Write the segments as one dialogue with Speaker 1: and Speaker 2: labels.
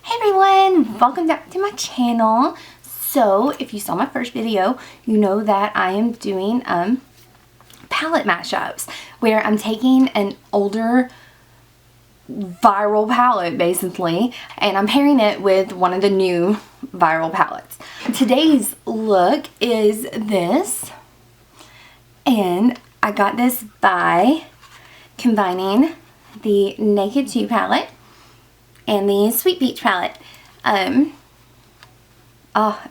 Speaker 1: Hey everyone, welcome back to my channel. So if you saw my first video, you know that I am doing palette mashups where I'm taking an older viral palette basically and I'm pairing it with one of the new viral palettes. Today's look is this, and I got this by combining the Naked 2 palette and the Sweet Peach palette.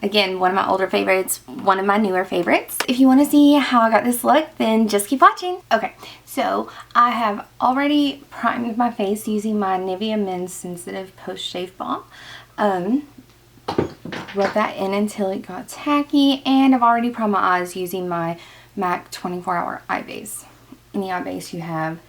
Speaker 1: Again, one of my older favorites, one of my newer favorites. If you want to see how I got this look, then just keep watching. Okay, so I have already primed my face using my Nivea Men's Sensitive Post Shave Balm. Rub that in until it got tacky, and I've already primed my eyes using my MAC 24-hour eye base. Any eye base you have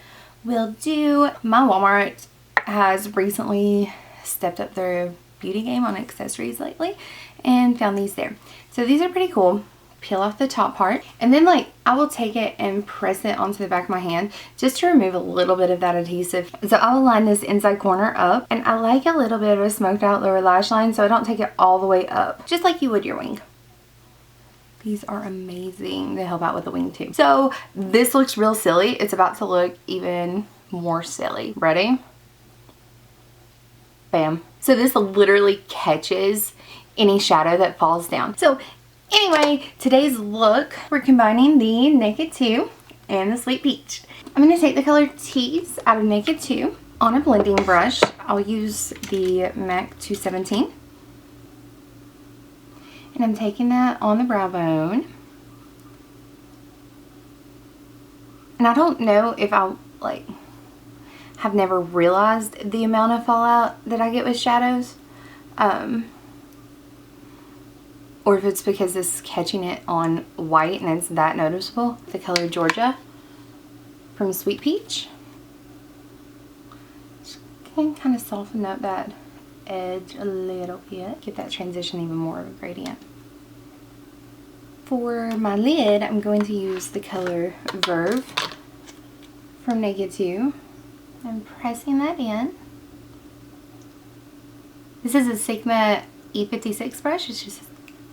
Speaker 1: will do. My Walmart has recently stepped up their beauty game on accessories lately and found these there. So these are pretty cool. Peel off the top part, and then I will take it and press it onto the back of my hand just to remove a little bit of that adhesive. So I will line this inside corner up, and I like a little bit of a smoked out lower lash line so I don't take it all the way up, just like you would your wing. These are amazing. They help out with the wing too. So this looks real silly. It's about to look even more silly. Ready? Bam. So this literally catches any shadow that falls down. So anyway, today's look, we're combining the Naked 2 and the Sweet Peach. I'm going to take the color Tease out of Naked 2 on a blending brush. I'll use the MAC 217. And I'm taking that on the brow bone. And I don't know if I'll have never realized the amount of fallout that I get with shadows. Or if it's because this is catching it on white and it's that noticeable. The color Georgia from Sweet Peach. Just can kind of soften up that edge a little bit. Get that transition even more of a gradient. For my lid, I'm going to use the color Verve from Naked 2. I'm pressing that in. This is a Sigma E56 brush. It's just a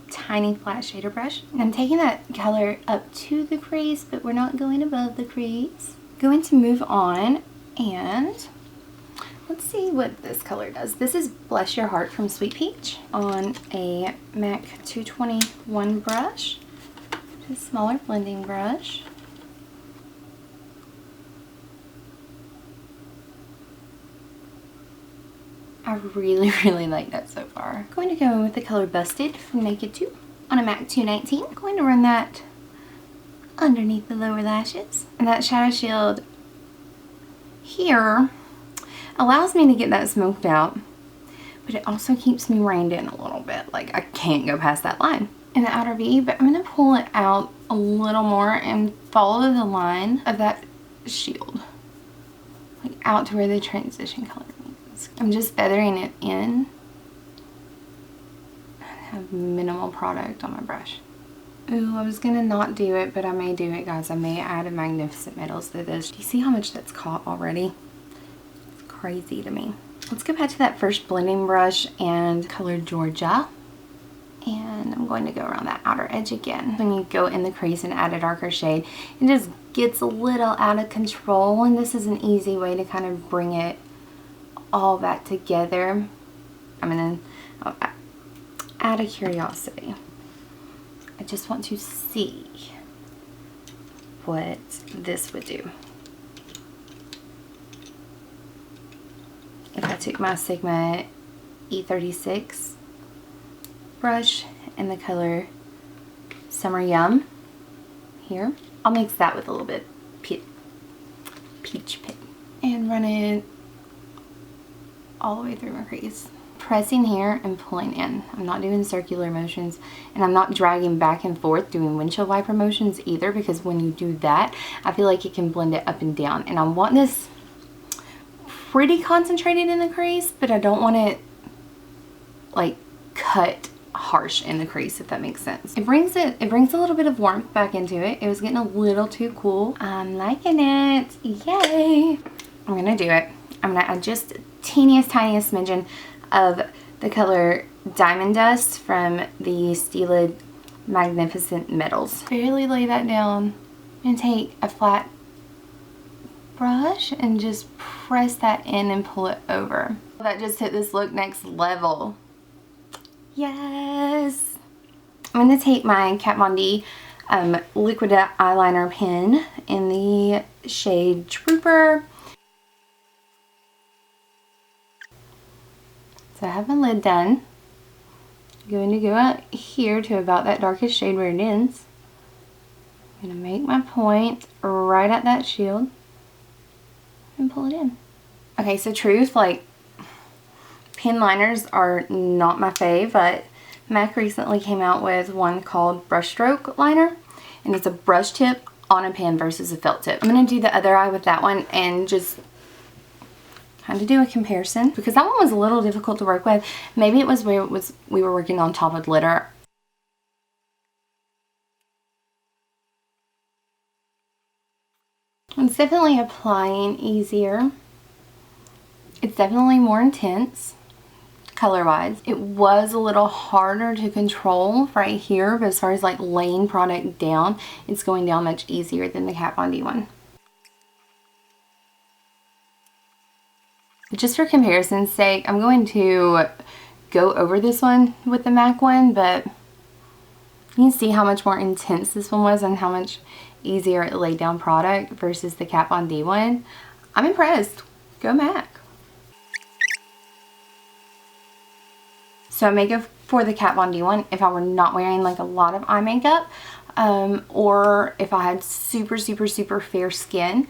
Speaker 1: tiny flat shader brush. And I'm taking that color up to the crease, but we're not going above the crease. Going to move on, and let's see what this color does. This is Bless Your Heart from Sweet Peach on a MAC 221 brush. Just a smaller blending brush. I really like that so far. I'm going to go in with the color Busted from Naked 2 on a MAC 219. I'm going to run that underneath the lower lashes. And that shadow shield here allows me to get that smoked out, but it also keeps me reined in a little bit. I can't go past that line in the outer V, but I'm going to pull it out a little more and follow the line of that shield, out to where the transition color meets. I'm just feathering it in. I have minimal product on my brush. Ooh, I was going to not do it, but I may do it, guys. I may add a Magnificent Metals to this. Do you see how much that's caught already? It's crazy to me. Let's go back to that first blending brush and color Georgia. And I'm going to go around that outer edge again. When you go in the crease and add a darker shade, it just gets a little out of control, and this is an easy way to kind of bring it all back together. I'm going to add a curiosity. I just want to see what this would do if I took my Sigma E36 brush in the color Summer Yum here. I'll mix that with a little bit peach pit and run it all the way through my crease. Pressing here and pulling in. I'm not doing circular motions, and I'm not dragging back and forth doing windshield wiper motions either, because when you do that, I feel like it can blend it up and down. And I want this pretty concentrated in the crease, but I don't want it cut harsh in the crease, if that makes sense. It brings a little bit of warmth back into it. It was getting a little too cool. I'm liking it. Yay! I'm gonna do it. I'm gonna add just teeniest, tiniest smidgen of the color Diamond Dust from the Stila Magnificent Metals. Barely lay that down and take a flat brush and just press that in and pull it over. That just hit this look next level. Yes! I'm going to take my Kat Von D liquid eyeliner pen in the shade Trooper. So I have my lid done. I'm going to go out here to about that darkest shade where it ends. I'm going to make my point right at that shield and pull it in. Okay, so truth, like, pen liners are not my fave, but MAC recently came out with one called Brushstroke liner, and it's a brush tip on a pen versus a felt tip. I'm going to do the other eye with that one and just kind of do a comparison, because that one was a little difficult to work with. Maybe it was where we were working on top of glitter. It's definitely applying easier. It's definitely more intense color wise. It was a little harder to control right here, but as far as like laying product down, it's going down much easier than the Kat Von D one. Just for comparison's sake, I'm going to go over this one with the MAC one, but you can see how much more intense this one was and how much easier it laid down product versus the Kat Von D one. I'm impressed. Go MAC. So makeup for the Kat Von D one, if I were not wearing like a lot of eye makeup, or if I had super fair skin,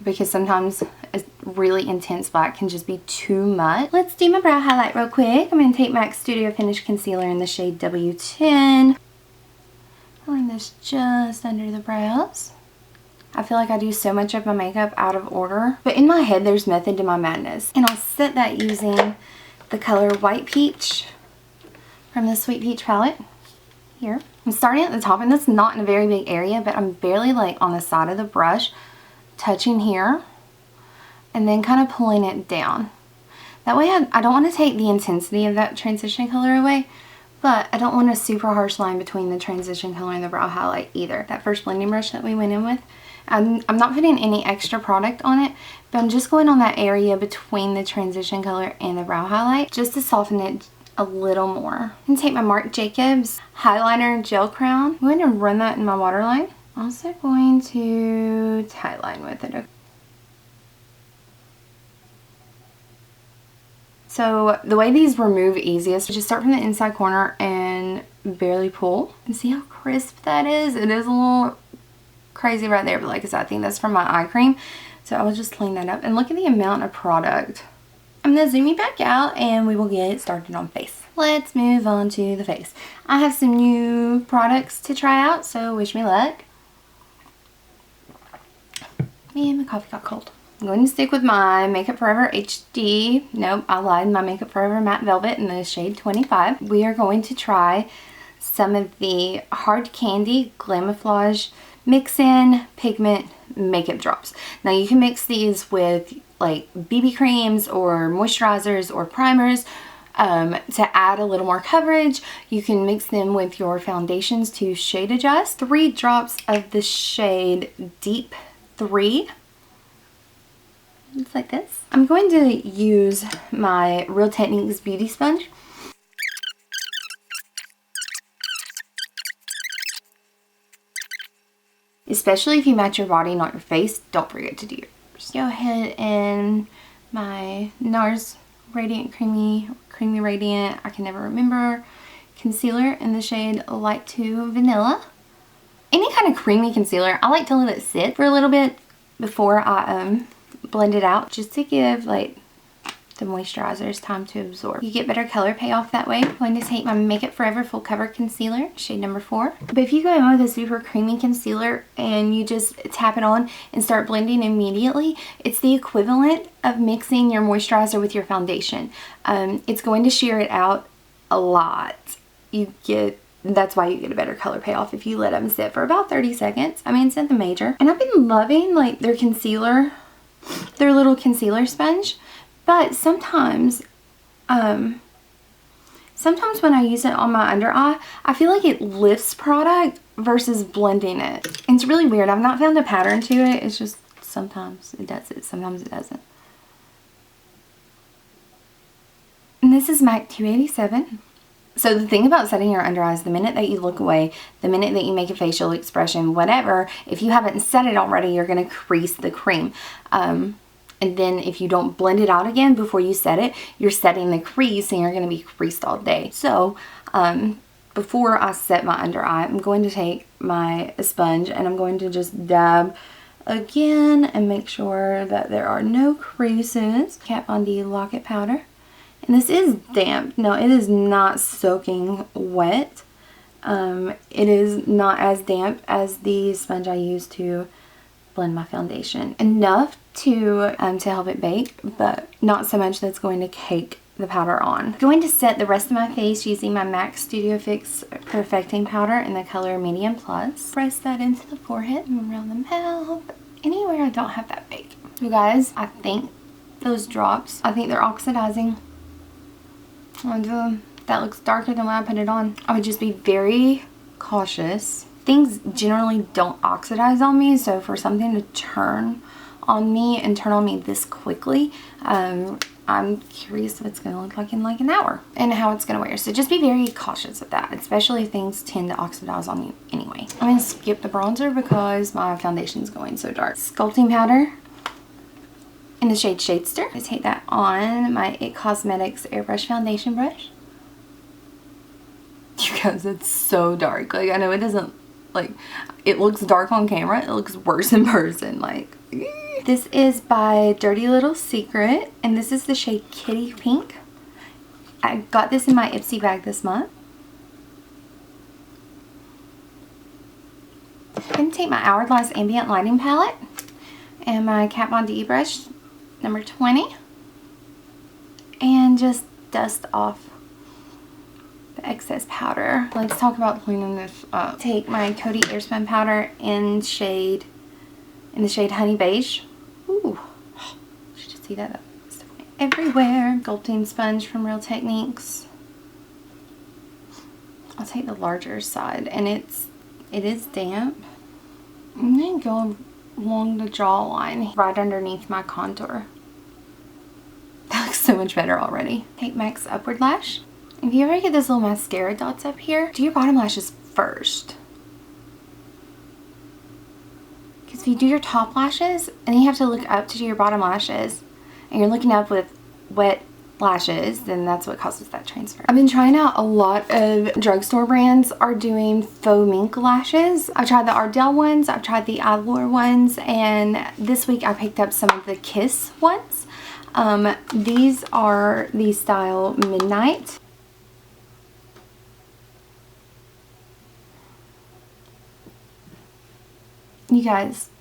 Speaker 1: because sometimes a really intense black can just be too much. Let's do my brow highlight real quick. I'm going to take MAC Studio Finish Concealer in the shade W10. Pulling this just under the brows. I feel like I do so much of my makeup out of order, but in my head there's method to my madness. And I'll set that using the color White Peach from the Sweet Peach palette here. I'm starting at the top, and that's not in a very big area, but I'm barely like on the side of the brush, touching here, and then kind of pulling it down. That way I don't want to take the intensity of that transition color away, but I don't want a super harsh line between the transition color and the brow highlight either. That first blending brush that we went in with, I'm not putting any extra product on it, but I'm just going on that area between the transition color and the brow highlight just to soften it a little more. I'm going to take my Marc Jacobs Highliner Gel Crown. I'm going to run that in my waterline. Also going to tightline with it. So the way these remove easiest, just start from the inside corner and barely pull. And see how crisp that is? It is a little crazy right there, but like I said, I think that's from my eye cream. So I will just clean that up. And look at the amount of product. I'm going to zoom you back out and we will get started on face. Let's move on to the face. I have some new products to try out, so wish me luck. Man, my coffee got cold. I'm going to stick with my Makeup Forever HD. Nope, I lied. My Makeup Forever Matte Velvet in the shade 25. We are going to try some of the Hard Candy Glamoflauge Mix-In Pigment Makeup Drops. Now you can mix these with like BB creams or moisturizers or primers to add a little more coverage. You can mix them with your foundations to shade adjust. 3 drops of the shade Deep 3. It's like this. I'm going to use my Real Techniques Beauty Sponge. Especially if you match your body, not your face, don't forget to do yours. Go ahead and my NARS Radiant Creamy Radiant, I can never remember, concealer in the shade Light to Vanilla. Any kind of creamy concealer, I like to let it sit for a little bit before I blend it out, just to give like the moisturizers time to absorb. You get better color payoff that way. I'm going to take my Makeup Forever Full Cover Concealer, shade number 4. But if you go in with a super creamy concealer and you just tap it on and start blending immediately, it's the equivalent of mixing your moisturizer with your foundation. It's going to sheer it out a lot. That's why you get a better color payoff if you let them sit for about 30 seconds. I mean, it's nothing major. And I've been loving like their concealer, their little concealer sponge. But sometimes Sometimes when I use it on my under eye, I feel like it lifts product versus blending it. And it's really weird. I've not found a pattern to it. It's just sometimes it does it, sometimes it doesn't. And this is MAC 287. So the thing about setting your under eyes, the minute that you look away, the minute that you make a facial expression, whatever, if you haven't set it already, you're going to crease the cream. And then if you don't blend it out again before you set it, you're setting the crease and you're going to be creased all day. So before I set my under eye, I'm going to take my sponge and I'm going to just dab again and make sure that there are no creases. Kat Von D Lock-It powder. And this is damp. No, it is not soaking wet. It is not as damp as the sponge I use to blend my foundation. Enough to help it bake, but not so much that's going to cake the powder on. I'm going to set the rest of my face using my MAC Studio Fix Perfecting Powder in the color Medium Plus. Press that into the forehead and around the mouth, anywhere I don't have that bake. You guys, I think those drops, I think they're oxidizing. And that looks darker than when I put it on. I would just be very cautious. Things generally don't oxidize on me, so for something to turn on me and turn on me this quickly, I'm curious what it's going to look like in like an hour and how it's going to wear. So just be very cautious with that, especially if things tend to oxidize on you anyway. I'm going to skip the bronzer because my foundation is going so dark. Sculpting powder in the shade Shadester. I take that on my It Cosmetics Airbrush Foundation brush. You guys, it's so dark. Like, I know it doesn't, like, it looks dark on camera. It looks worse in person. Like, this is by Dirty Little Secret, and this is the shade Kitty Pink. I got this in my Ipsy bag this month. I'm going to take my Hourglass Ambient Lighting Palette and my Kat Von D brush, number 20, and just dust off the excess powder. Let's talk about cleaning this up. Take my Coty Airspun powder in the shade Honey Beige. Ooh, you should see that everywhere. Sculpting sponge from Real Techniques. I'll take the larger side, and it is damp. I'm gonna go along the jawline, right underneath my contour. That looks so much better already. Take MAC's Upward Lash. If you ever get those little mascara dots up here, do your bottom lashes first. Because if you do your top lashes and then you have to look up to do your bottom lashes and you're looking up with wet lashes, then that's what causes that transfer. I've been trying out a lot of drugstore brands are doing faux mink lashes. I've tried the Ardell ones, I've tried the Allure ones, and this week I picked up some of the Kiss ones. These are the style Midnight. You guys,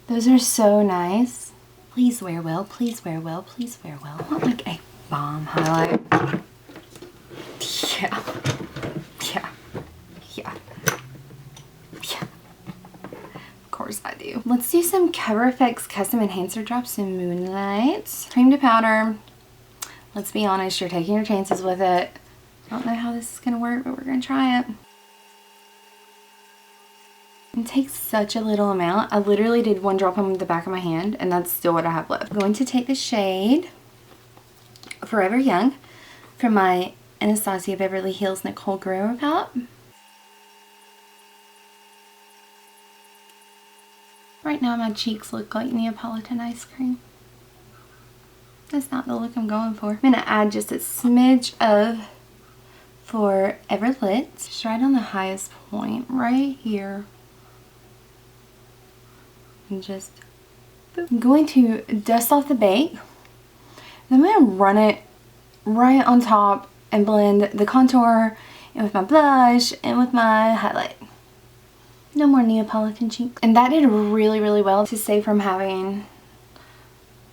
Speaker 1: those are so nice. Please wear well, please wear well, please wear well. I want like a Balm highlight. Yeah. Yeah. Yeah. Yeah. Of course I do. Let's do some Cover FX Custom Enhancer Drops in Moonlight. Cream to powder. Let's be honest, you're taking your chances with it. I don't know how this is going to work, but we're going to try it. It takes such a little amount. I literally did one drop on the back of my hand, and that's still what I have left. I'm going to take the shade Forever Young from my Anastasia Beverly Hills Nicole Guerrero palette. Right now my cheeks look like Neapolitan ice cream. That's not the look I'm going for. I'm going to add just a smidge of Forever Lit. Just right on the highest point, right here. And just boop. I'm going to dust off the bake. Then I'm going to run it right on top and blend the contour and with my blush and with my highlight. No more Neapolitan cheeks. And that did really, really well to save from having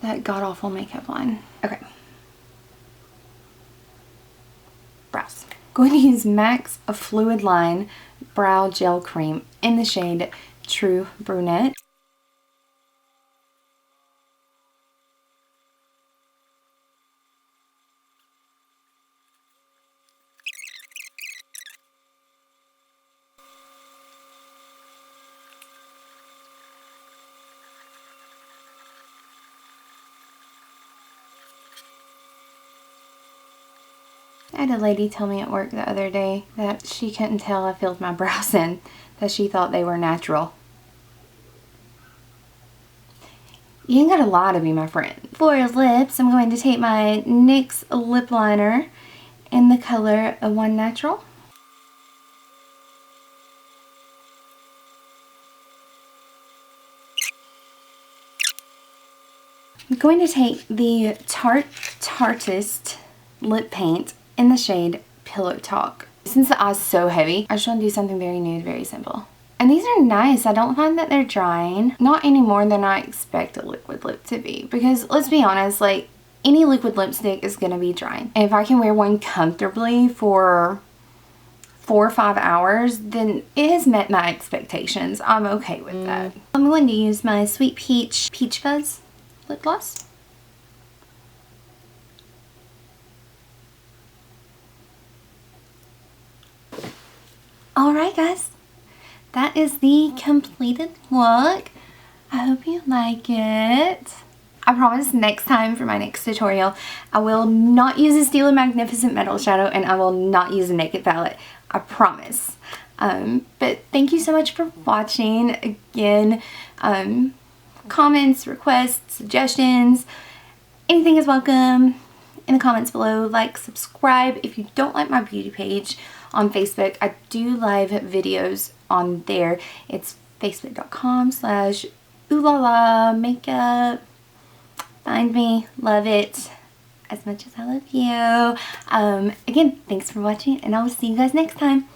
Speaker 1: that god-awful makeup line. Okay. Brows. Going to use MAC's Fluidline Brow Gel Cream in the shade True Brunette. I had a lady tell me at work the other day that she couldn't tell I filled my brows in, that she thought they were natural. You ain't gotta lie to be my friend. For lips, I'm going to take my NYX lip liner in the color of One Natural. I'm going to take the Tartist lip paint in the shade Pillow Talk. Since the eye's so heavy, I just want to do something very nude, very simple. And these are nice. I don't find that they're drying. Not any more than I expect a liquid lip to be. Because let's be honest, like any liquid lipstick is going to be drying. And if I can wear one comfortably for 4 or 5 hours, then it has met my expectations. I'm okay with that. I'm going to use my Sweet Peach Fuzz lip gloss. Alright guys, that is the completed look. I hope you like it. I promise next time for my next tutorial, I will not use a Stila Magnificent Metal Shadow and I will not use a Naked palette. I promise. But thank you so much for watching. Again, comments, requests, suggestions, anything is welcome in the comments below. Like, subscribe. If you don't like my beauty page on Facebook, I do live videos on there. It's facebook.com/oolala makeup. Find me, love it as much as I love you. Again, thanks for watching and I will see you guys next time.